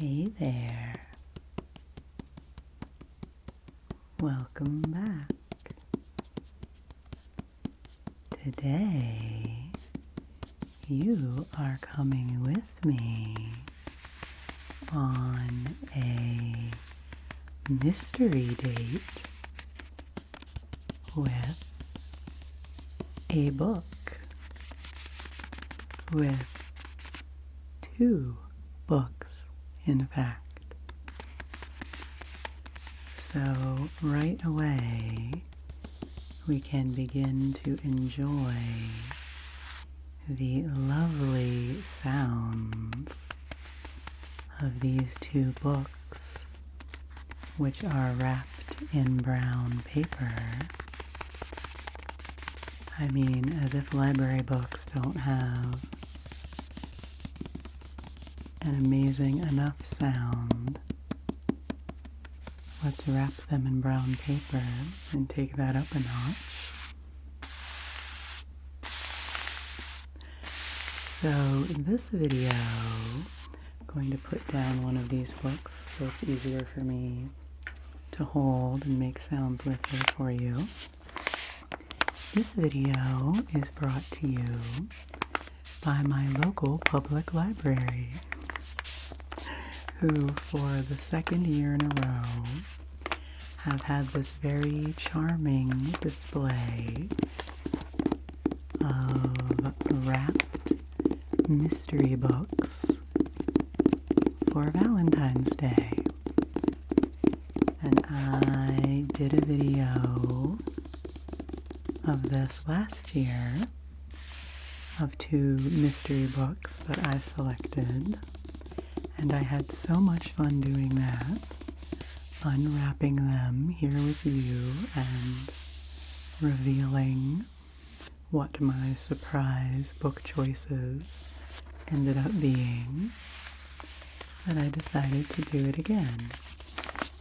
Hey there. Welcome back. Today, you are coming with me on a mystery date with a book, with two books, in fact. So right away, we can begin to enjoy the lovely sounds of these two books, which are wrapped in brown paper. I mean, as if library books don't have an amazing enough sound. Let's wrap them in brown paper and take that up a notch. So in this video, I'm going to put down one of these books so it's easier for me to hold and make sounds with it for you. This video is brought to you by my local public library, who for the second year in a row have had this very charming display of wrapped mystery books for Valentine's Day. And I did a video of this last year of two mystery books that I selected. And I had so much fun doing that, unwrapping them here with you and revealing what my surprise book choices ended up being, that I decided to do it again.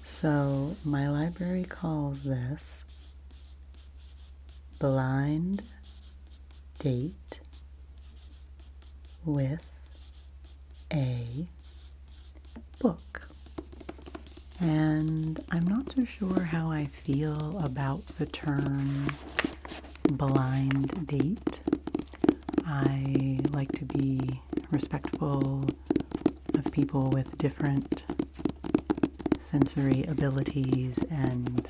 So my library calls this Blind Date with a Book. And I'm not so sure how I feel about the term blind date. I like to be respectful of people with different sensory abilities, and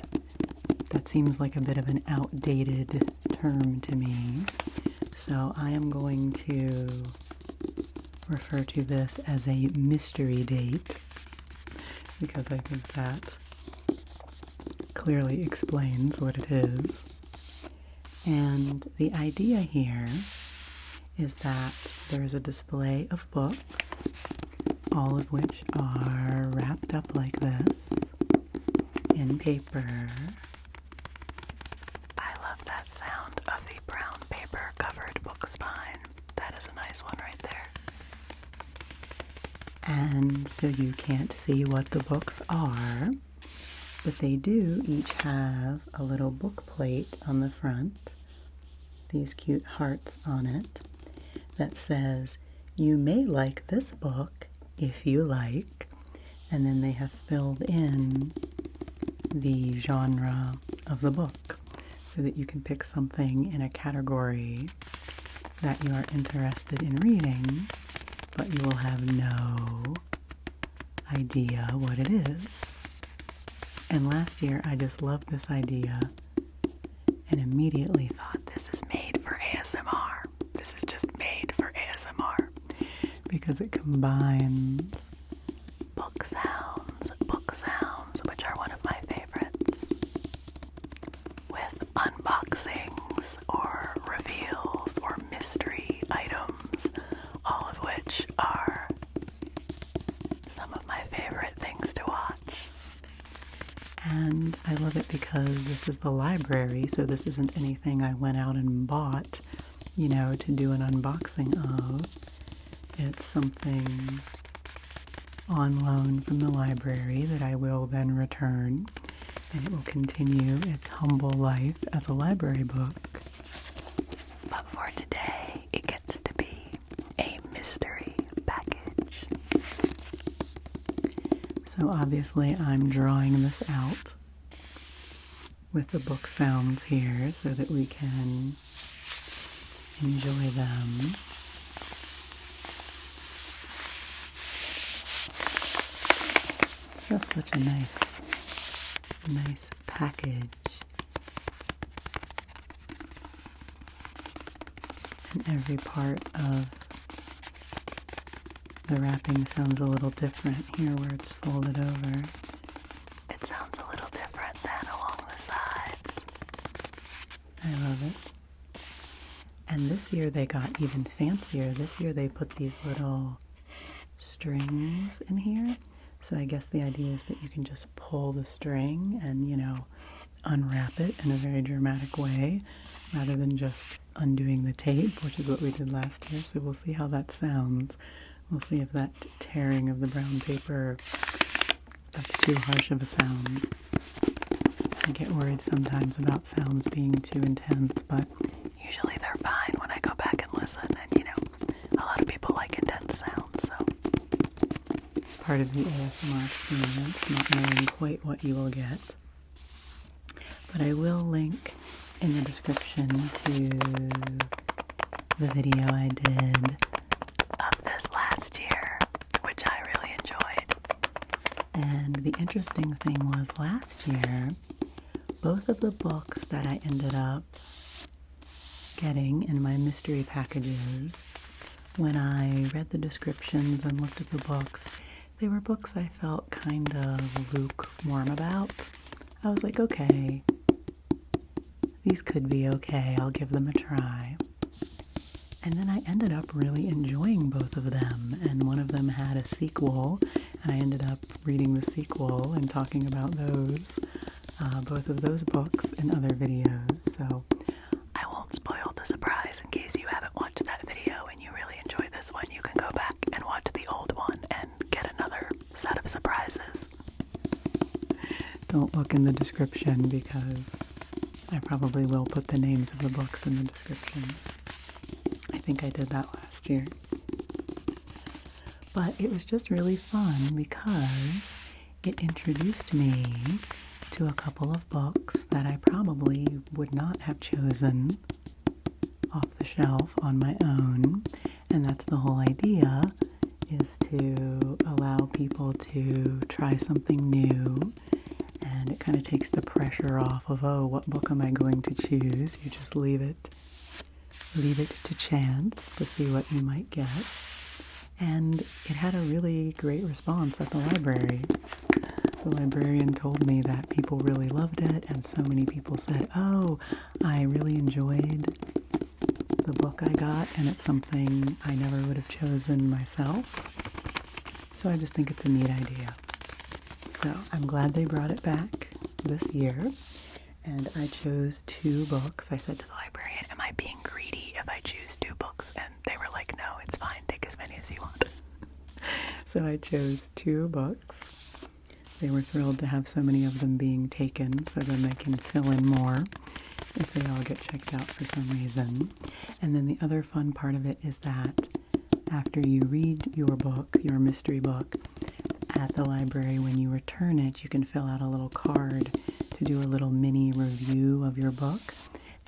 that seems like a bit of an outdated term to me. So I am going to refer to this as a mystery date, because I think that clearly explains what it is. And the idea here is that there's a display of books, all of which are wrapped up like this in paper. I love that sound of the brown paper covered book spine. That is a nice one right there. And so you can't see what the books are, but they do each have a little book plate on the front, these cute hearts on it, that says, "You may like this book if you like," and then they have filled in the genre of the book so that you can pick something in a category that you are interested in reading, but you will have no idea what it is. And last year I just loved this idea and immediately thought, this is made for ASMR. This is just made for ASMR, because it combines book sounds, which are one of my favorites, with unboxings or reveals or mystery items, all of which are some of my favorite things to watch. And I love it because this is the library, so this isn't anything I went out and bought, to do an unboxing of. It's something on loan from the library that I will then return, and it will continue its humble life as a library book. But for today, it gets to be a mystery package. So obviously I'm drawing this out with the book sounds here so that we can enjoy them. It's just such a nice package. And every part of the wrapping sounds a little different. Here where it's folded over, it sounds a little different than along the sides. I love it. And this year they got even fancier. This year they put these little strings in here. So I guess the idea is that you can just pull the string and, unwrap it in a very dramatic way rather than just undoing the tape, which is what we did last year. So we'll see how that sounds. We'll see if that tearing of the brown paper, that's too harsh of a sound. I get worried sometimes about sounds being too intense, but usually they're fine when I go back and listen. And, a lot of people like intense sounds, so it's part of the ASMR experience, not knowing quite what you will get. But I will link in the description to the video I did of this last year, which I really enjoyed. And the interesting thing was last year, both of the books that I ended up getting in my mystery packages, when I read the descriptions and looked at the books, they were books I felt kind of lukewarm about. I was like, okay, these could be okay, I'll give them a try. And then I ended up really enjoying both of them, and one of them had a sequel, and I ended up reading the sequel and talking about those, both of those books in other videos. So I won't spoil the surprise in case you haven't watched that video and you really enjoy this one. You can go back and watch the old one and get another set of surprises. Don't look in the description because I probably will put the names of the books in the description. I think I did that last year. But it was just really fun because it introduced me to a couple of books that I probably would not have chosen off the shelf on my own. And that's the whole idea, is to allow people to try something new. And it kind of takes the pressure off of, oh, what book am I going to choose? You just leave it to chance to see what you might get. And it had a really great response at the library. The librarian told me that people really loved it, and so many people said, oh, I really enjoyed the book I got, and it's something I never would have chosen myself. So I just think it's a neat idea. So I'm glad they brought it back this year, and I chose 2 books. I said to the librarian, am I being greedy if I choose 2 books? And they were like, no, it's fine, take as many as you want. So I chose 2 books. They were thrilled to have so many of them being taken, so then they can fill in more if they all get checked out for some reason. And then the other fun part of it is that after you read your book, your mystery book, at the library, when you return it, you can fill out a little card to do a little mini review of your book,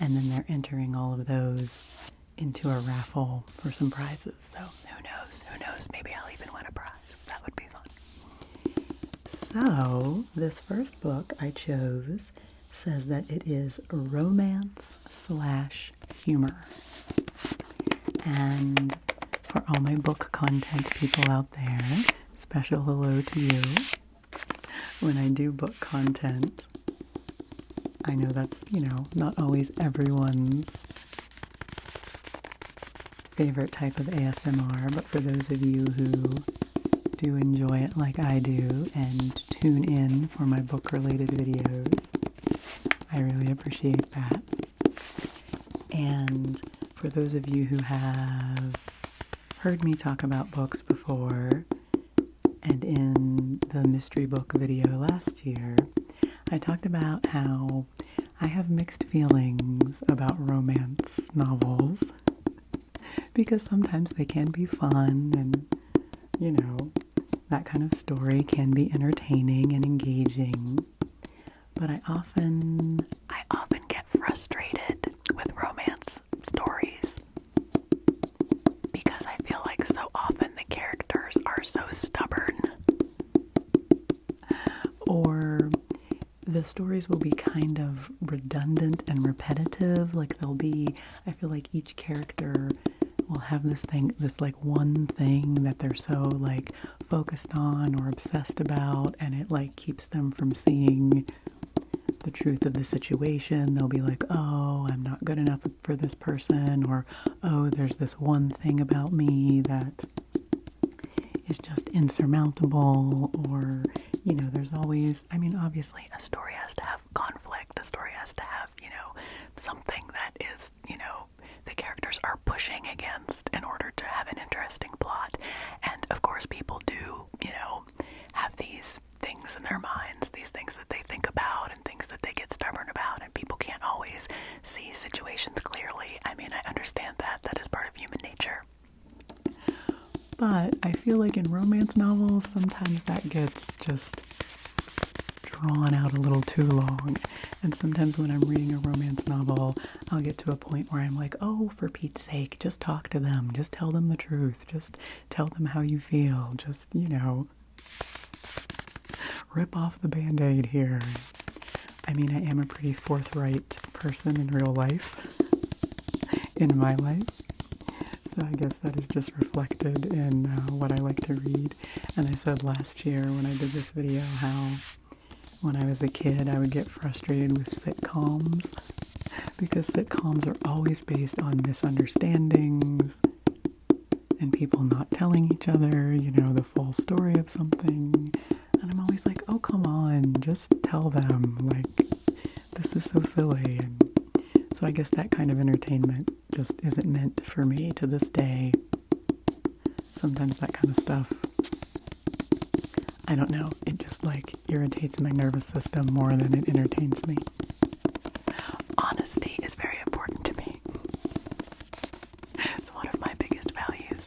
and then they're entering all of those into a raffle for some prizes. So who knows, maybe I'll even win a prize. That would be fun. So this first book I chose says that it is romance/humor. And for all my book content people out there, special hello to you. When I do book content, I know that's, not always everyone's favorite type of ASMR, but for those of you who do enjoy it like I do and tune in for my book-related videos, I really appreciate that. And for those of you who have heard me talk about books before, and in the mystery book video last year, I talked about how I have mixed feelings about romance novels because sometimes they can be fun and, that kind of story can be entertaining and engaging, but I often get frustrated with romance stories because I feel like so often the characters are so stubborn, or the stories will be kind of redundant and repetitive. Like I feel like each character will have this like one thing that they're so like focused on or obsessed about, and it like keeps them from seeing the truth of the situation. They'll be like, oh, I'm not good enough for this person, or oh, there's this one thing about me that is just insurmountable, or, you know, there's always, I mean, obviously a story has to have conflict, a story has to have, you know, something that is, you know, the characters are pushing against in order to have an interesting plot. And of course people do, you know, have these things in their minds, these things that they think about and things that they get stubborn about, and people can't always see situations clearly. I mean, I understand that. That is part of human nature. But I feel like in romance novels, sometimes that gets just drawn out a little too long. And sometimes when I'm reading a romance novel, I'll get to a point where I'm like, oh, for Pete's sake, just talk to them. Just tell them the truth. Just tell them how you feel. Just, you know, rip off the Band-Aid here. I mean, I am a pretty forthright person in real life, in my life. So I guess that is just reflected in what I like to read. And I said last year when I did this video how when I was a kid I would get frustrated with sitcoms because sitcoms are always based on misunderstandings and people not telling each other, you know, the full story of something. And I'm always like, oh, come on, just tell them. Like, this is so silly. And so I guess that kind of entertainment just isn't meant for me to this day. Sometimes that kind of stuff, I don't know, it just like irritates my nervous system more than it entertains me. Honesty is very important to me. It's one of my biggest values.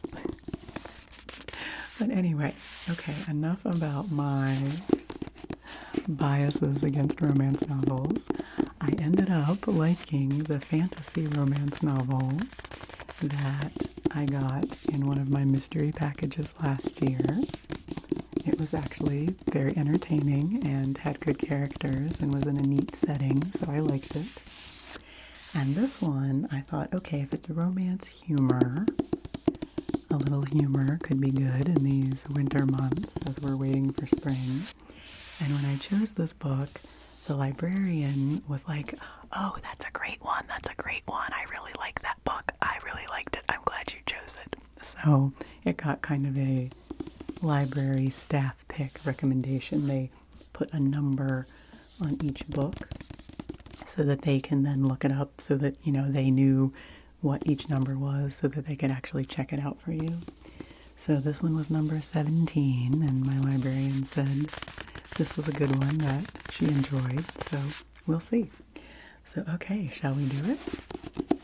But anyway, okay, enough about my biases against romance novels. I ended up liking the fantasy romance novel that I got in one of my mystery packages last year. It was actually very entertaining and had good characters and was in a neat setting, so I liked it. And this one, I thought, okay, if it's romance humor, a little humor could be good in these winter months as we're waiting for spring. And when I chose this book, the librarian was like, oh, that's a great one. That's a great one. I really like that book. I really liked it. I'm glad you chose it. So it got kind of a library staff pick recommendation. They put a number on each book so that they can then look it up so that, you know, they knew what each number was so that they could actually check it out for you. So this one was number 17, and my librarian said this was a good one that she enjoyed, so we'll see. So, okay, shall we do it?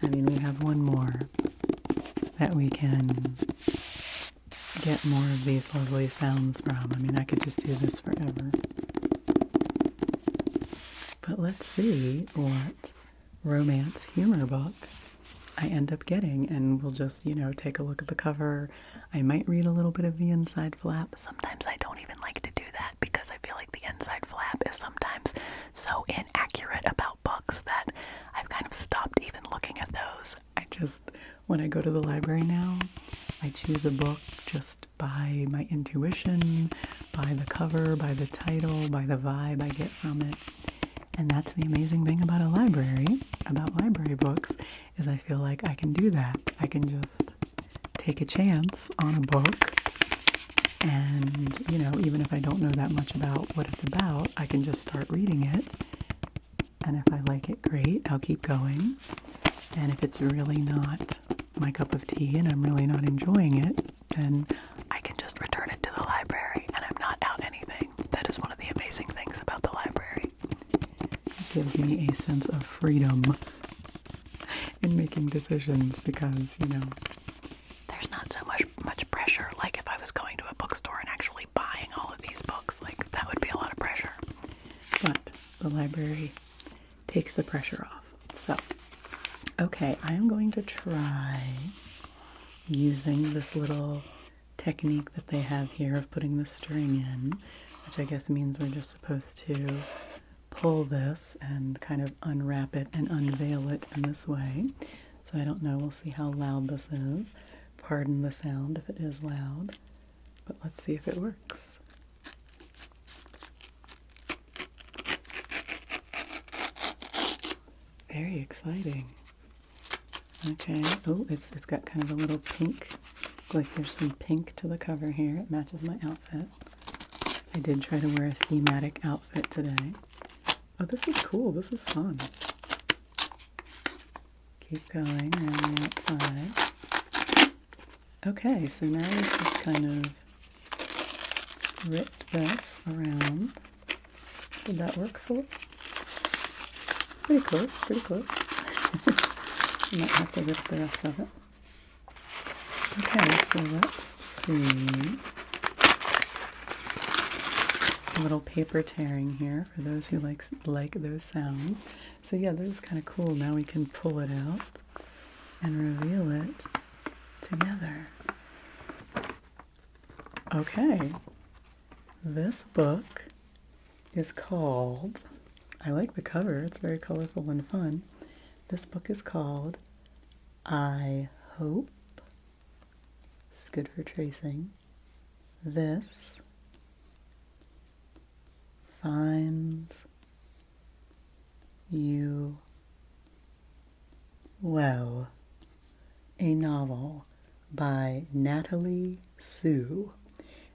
I mean, we have one more that we can get more of these lovely sounds from. I mean, I could just do this forever. But let's see what romance humor book I end up getting, and we'll just, you know, take a look at the cover. I might read a little bit of the inside flap. Sometimes I don't even like to do that because I feel like the inside flap is sometimes so inaccurate about books that I've kind of stopped even looking at those. When I go to the library now, I choose a book just by my intuition, by the cover, by the title, by the vibe I get from it. And that's the amazing thing about a library, about library books, is I feel like I can do that. I can just take a chance on a book, and, you know, even if I don't know that much about what it's about, I can just start reading it. And if I like it, great, I'll keep going. And if it's really not my cup of tea and I'm really not enjoying it, then I can just return it to the library and I'm not out anything. That is one of the amazing things about the library. It gives me a sense of freedom in making decisions because, you know, there's not so much pressure like if I was going to a bookstore and actually buying library takes the pressure off. So, okay, I am going to try using this little technique that they have here of putting the string in, which I guess means we're just supposed to pull this and kind of unwrap it and unveil it in this way. So I don't know, we'll see how loud this is. Pardon the sound if it is loud, but let's see if it works. Very exciting. Okay, oh, it's got kind of a little pink, like there's some pink to the cover here. It matches my outfit. I did try to wear a thematic outfit today. Oh, this is cool. This is fun. Keep going around the outside. Okay, so now let's just kind of rip this around. Did that work fully? Pretty close, pretty close. I might have to rip the rest of it. Okay, so let's see. A little paper tearing here for those who like those sounds. So yeah, this is kind of cool. Now we can pull it out and reveal it together. Okay, this book is called, I like the cover, it's very colorful and fun. This book is called I Hope, it's good for tracing, this finds you well. A novel by Natalie Sue.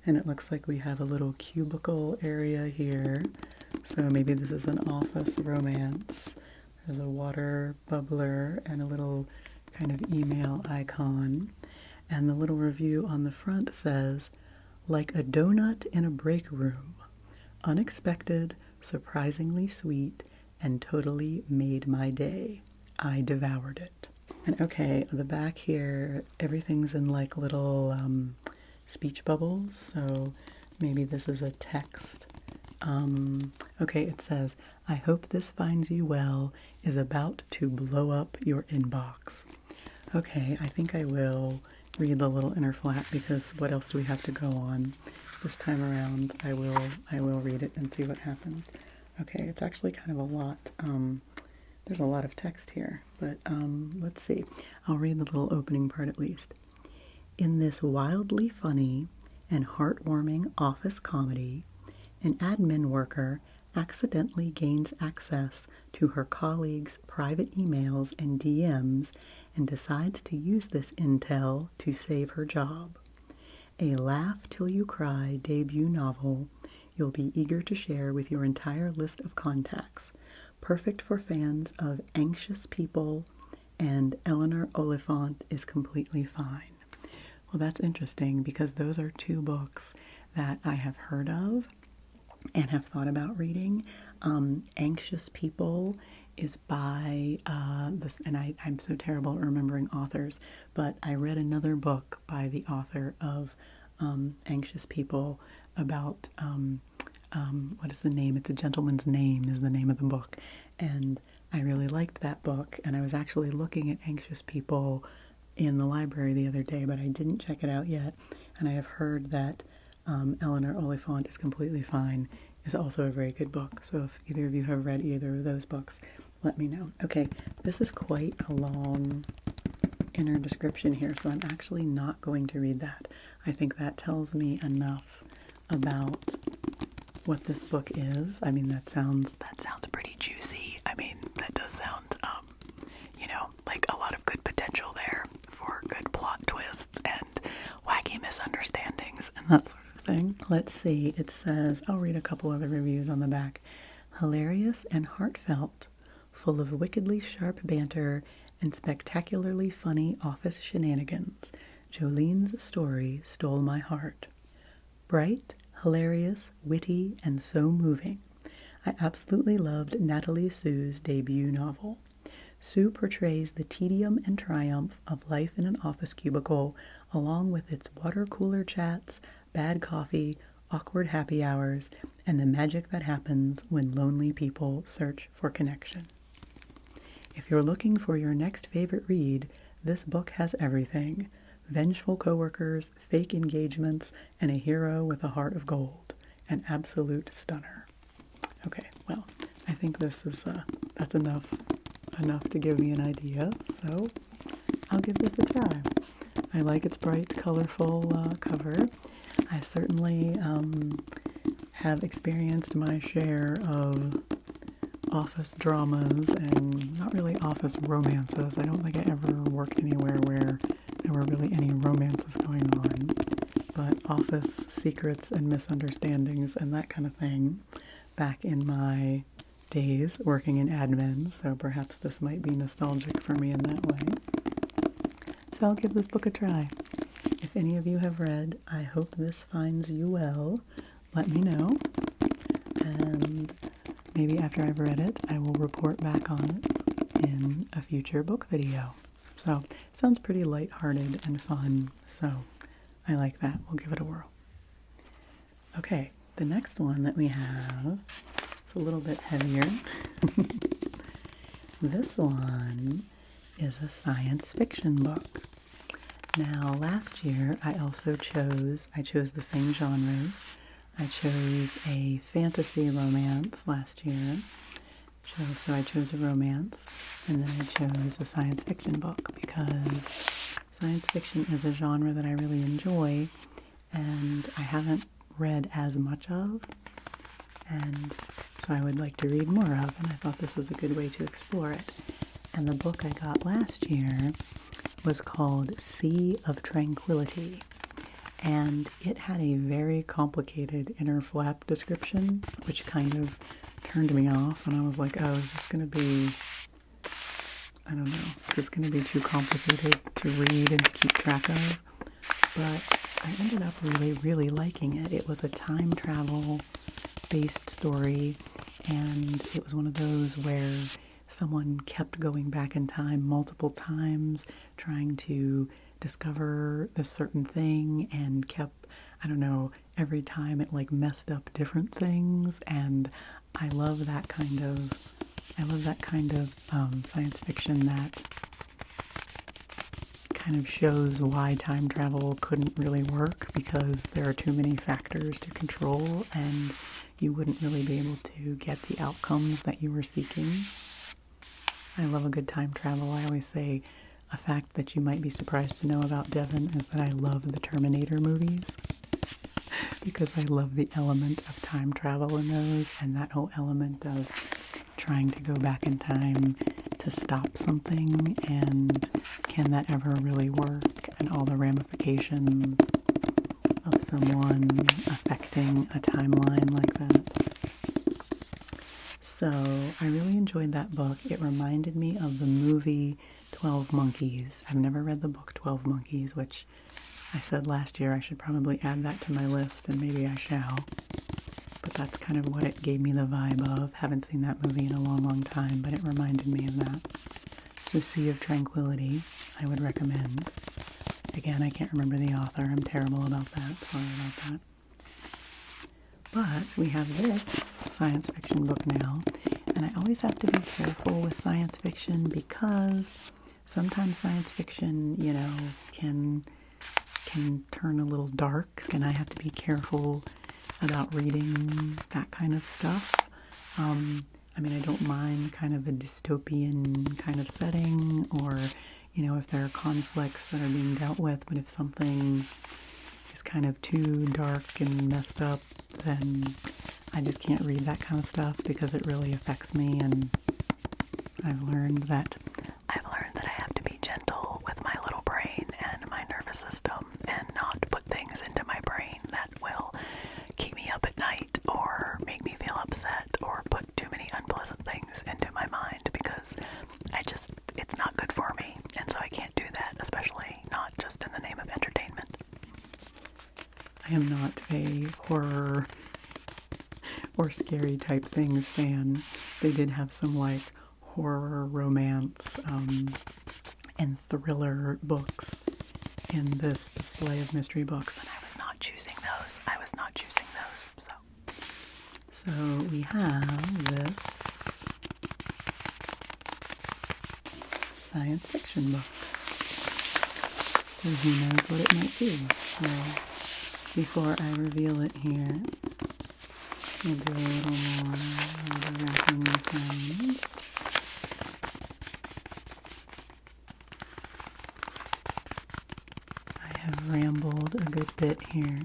And it looks like we have a little cubicle area here. So maybe this is an office romance. There's a water bubbler and a little kind of email icon. And the little review on the front says, like a donut in a break room. Unexpected, surprisingly sweet, and totally made my day. I devoured it. And okay, the back here, everything's in like little speech bubbles, so maybe this is a text. Okay, it says, I hope this finds you well is about to blow up your inbox. Okay, I think I will read the little inner flap because what else do we have to go on? This time around, I will read it and see what happens. Okay, it's actually kind of a lot. There's a lot of text here, but let's see. I'll read the little opening part at least. In this wildly funny and heartwarming office comedy, an admin worker accidentally gains access to her colleagues' private emails and DMs and decides to use this intel to save her job. A laugh till you cry debut novel you'll be eager to share with your entire list of contacts. Perfect for fans of Anxious People and Eleanor Oliphant is Completely Fine. Well, that's interesting because those are two books that I have heard of and have thought about reading. Anxious People is by this, and I'm so terrible at remembering authors, but I read another book by the author of Anxious People about what is the name? It's A Gentleman's Name is the name of the book, and I really liked that book, and I was actually looking at Anxious People in the library the other day, but I didn't check it out yet, and I have heard that Eleanor Oliphant is Completely Fine is also a very good book, so if either of you have read either of those books, let me know. Okay, this is quite a long inner description here, so I'm actually not going to read that. I think that tells me enough about what this book is. I mean, that sounds pretty juicy. I mean, that does sound, like a lot of good potential there for good plot twists and wacky misunderstandings and that sort of thing. Let's see, it says, I'll read a couple other reviews on the back. Hilarious and heartfelt, full of wickedly sharp banter and spectacularly funny office shenanigans. Jolene's story stole my heart. Bright, hilarious, witty, and so moving. I absolutely loved Natalie Sue's debut novel. Sue portrays the tedium and triumph of life in an office cubicle, along with its water cooler chats, bad coffee, awkward happy hours, and the magic that happens when lonely people search for connection. If you're looking for your next favorite read, this book has everything. Vengeful coworkers, fake engagements, and a hero with a heart of gold. An absolute stunner. Okay, well, I think this is, that's enough to give me an idea, so I'll give this a try. I like its bright, colorful cover. I certainly have experienced my share of office dramas and not really office romances. I don't think I ever worked anywhere where there were really any romances going on, but office secrets and misunderstandings and that kind of thing back in my days working in admin, so perhaps this might be nostalgic for me in that way. So I'll give this book a try. If any of you have read I Hope This Finds You Well, let me know, and maybe after I've read it, I will report back on it in a future book video. So, it sounds pretty lighthearted and fun, so I like that. We'll give it a whirl. Okay, the next one that we have is a little bit heavier. This one is a science fiction book. Now, last year I chose the same genres. I chose a fantasy romance last year. So I chose a romance, and then I chose a science fiction book because science fiction is a genre that I really enjoy and I haven't read as much of, and so I would like to read more of, and I thought this was a good way to explore it. And the book I got last year was called Sea of Tranquility, and it had a very complicated inner flap description, which kind of turned me off, and I was like, oh, is this going to be, I don't know, is this going to be too complicated to read and to keep track of? But I ended up really, really liking it. It was a time travel based story, and it was one of those where someone kept going back in time multiple times, trying to discover this certain thing, and kept, I don't know, every time it like messed up different things, and I love that kind of science fiction that kind of shows why time travel couldn't really work because there are too many factors to control and you wouldn't really be able to get the outcomes that you were seeking. I love a good time travel. I always say a fact that you might be surprised to know about Devan is that I love the Terminator movies because I love the element of time travel in those and that whole element of trying to go back in time to stop something, and can that ever really work, and all the ramifications of someone affecting a timeline like that. So I really enjoyed that book. It reminded me of the movie 12 Monkeys. I've never read the book 12 Monkeys, which I said last year I should probably add that to my list, and maybe I shall. But that's kind of what it gave me the vibe of. Haven't seen that movie in a long, long time, but it reminded me of that. So Sea of Tranquility, I would recommend. Again, I can't remember the author. I'm terrible about that. Sorry about that. But we have this science fiction book now, and I always have to be careful with science fiction because sometimes science fiction, you know, can turn a little dark, and I have to be careful about reading that kind of stuff. I mean, I don't mind kind of a dystopian kind of setting, or, you know, if there are conflicts that are being dealt with, but if something is kind of too dark and messed up, then I just can't read that kind of stuff because it really affects me, and I've learned that I have to be gentle with my little brain and my nervous system and not put things into my brain that will keep me up at night or make me feel upset or put too many unpleasant things into my mind, because it's not good for me, and so I can't do that, especially not just in the name of entertainment. I am not a horror or scary type things fan. They did have some like horror, romance, and thriller books in this display of mystery books, and I was not choosing those. So we have this science fiction book. So who knows what it might be. So before I reveal it here, we'll do a little more of the wrapping inside. I have rambled a good bit here.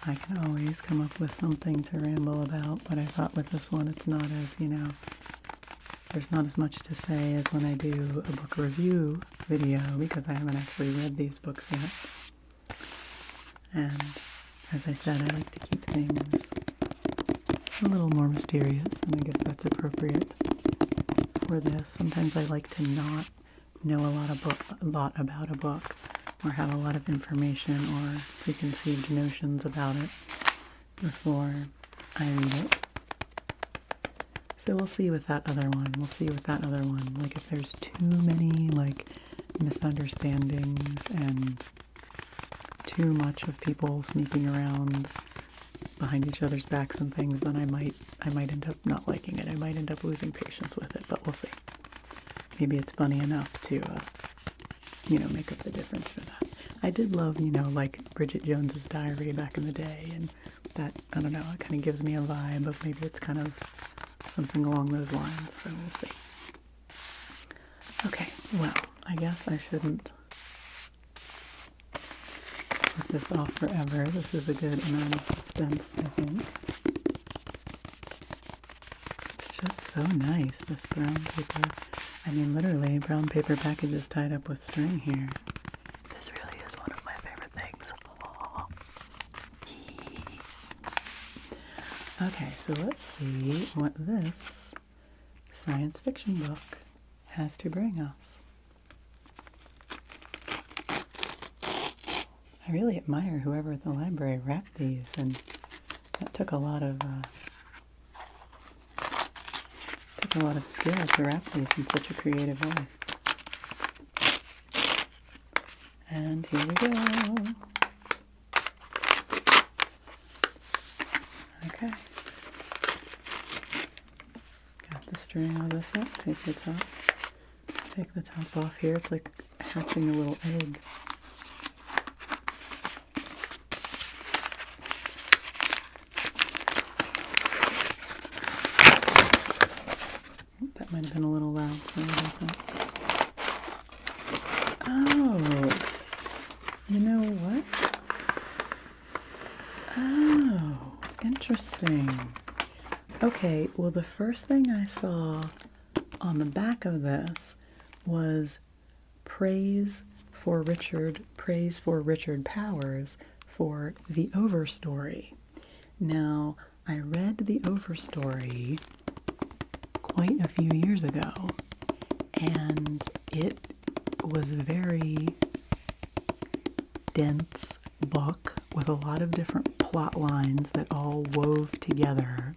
I can always come up with something to ramble about, but I thought with this one it's not as, there's not as much to say as when I do a book review video, because I haven't actually read these books yet. And as I said, I like to keep things a little more mysterious, and I guess that's appropriate for this. Sometimes I like to not know a lot about a book, or have a lot of information or preconceived notions about it before I read it. So we'll see with that other one. Like, if there's too many, misunderstandings and too much of people sneaking around behind each other's backs and things, then I might end up not liking it. I might end up losing patience with it, but we'll see. Maybe it's funny enough to, make up the difference for that. I did love, Bridget Jones's Diary back in the day, and that, I don't know, it kind of gives me a vibe of maybe it's kind of something along those lines, so we'll see. Okay, well, I guess I shouldn't put this off forever. This is a good amount of suspense, I think. It's just so nice, this brown paper. I mean, literally, brown paper packages tied up with string here. This really is one of my favorite things. Okay, so let's see what this science fiction book has to bring us. I really admire whoever at the library wrapped these, and that took a lot of skill to wrap these in such a creative way. And here we go. Okay. Got the string of this up. Take the top off here. It's like hatching a little egg. That might have been a little loud. Sorry about that. Oh, you know what? Oh, interesting. Okay, well, the first thing I saw on the back of this was praise for Richard Powers for the Overstory. Now, I read the Overstory quite a few years ago, and it was a very dense book with a lot of different plot lines that all wove together,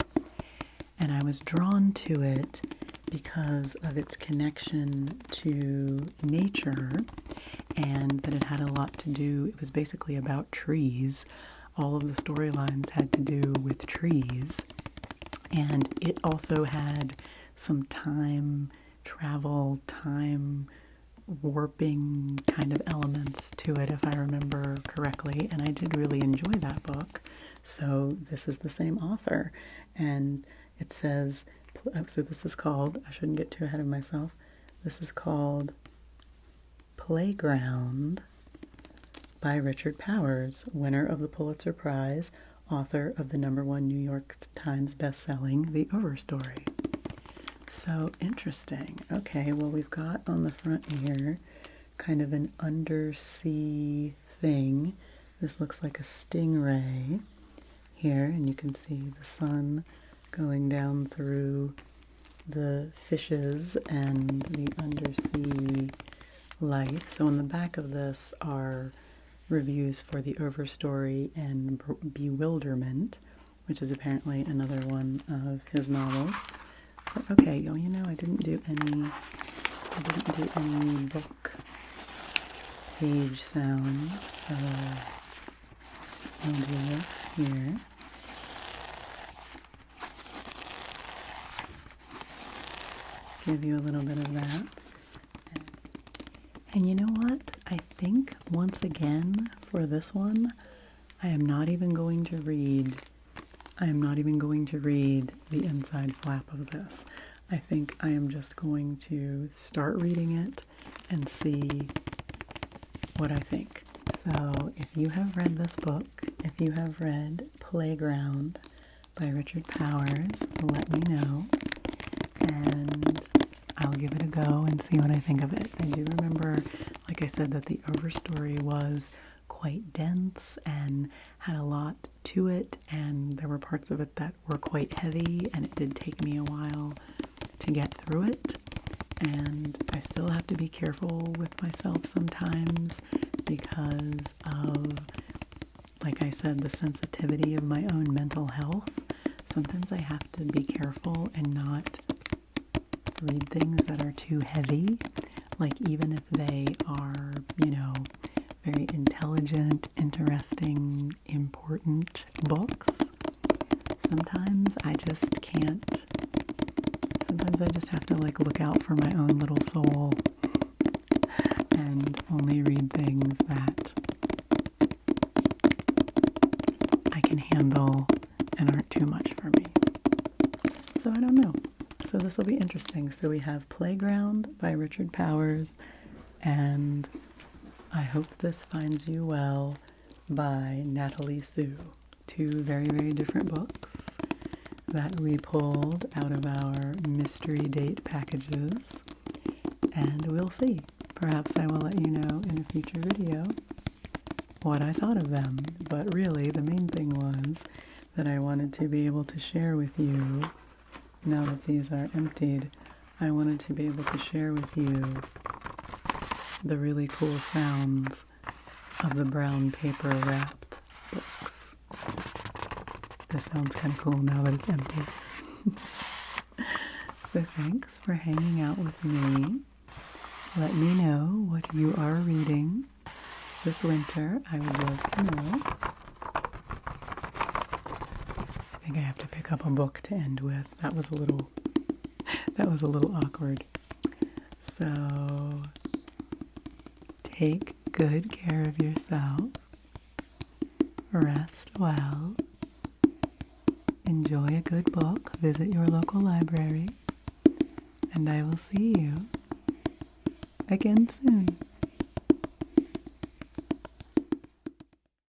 and I was drawn to it because of its connection to nature, and that it had a lot to do, it was basically about trees. All of the storylines had to do with trees, and it also had some time travel, time warping kind of elements to it, if I remember correctly, and I did really enjoy that book. So this is the same author, and it says, so this is called, I shouldn't get too ahead of myself, this is called Playground by Richard Powers, winner of the Pulitzer Prize, author of the #1 New York Times bestselling The Overstory. So interesting. Okay, well, we've got on the front here kind of an undersea thing. This looks like a stingray here, and you can see the sun going down through the fishes and the undersea life. So on the back of this are reviews for The Overstory and Bewilderment, which is apparently another one of his novels. So, okay, I didn't do any book page sounds, so I'll do this here. give you a little bit of that. And you know what? I think once again for this one, I am not even going to read the inside flap of this. I think I am just going to start reading it and see what I think. So if you have read this book, if you have read Playground by Richard Powers, let me know, and I'll give it a go and see what I think of it. I do remember, like I said, that the overstory was quite dense and had a lot to it, and there were parts of it that were quite heavy, and it did take me a while to get through it. And I still have to be careful with myself sometimes because of, like I said, the sensitivity of my own mental health. Sometimes I have to be careful and not read things that are too heavy. Like even if they are, very intelligent, interesting, important books, sometimes I just can't. Sometimes I just have to look out for my own little soul and only read things that I can handle and aren't too much for me. So I don't know. So this will be interesting. So we have Playground by Richard Powers and I Hope This Finds You Well by Natalie Sue. Two very, very different books that we pulled out of our mystery date packages, and we'll see. Perhaps I will let you know in a future video what I thought of them, but really the main thing was that I wanted to be able to share with you, now that these are emptied, I wanted to be able to share with you the really cool sounds of the brown paper wrapped books. This sounds kind of cool now that it's empty. So thanks for hanging out with me. Let me know what you are reading this winter. I would love to know. I think I have to pick up a book to end with. That was a little awkward. So take good care of yourself. Rest well. Enjoy a good book, visit your local library, and I will see you again soon.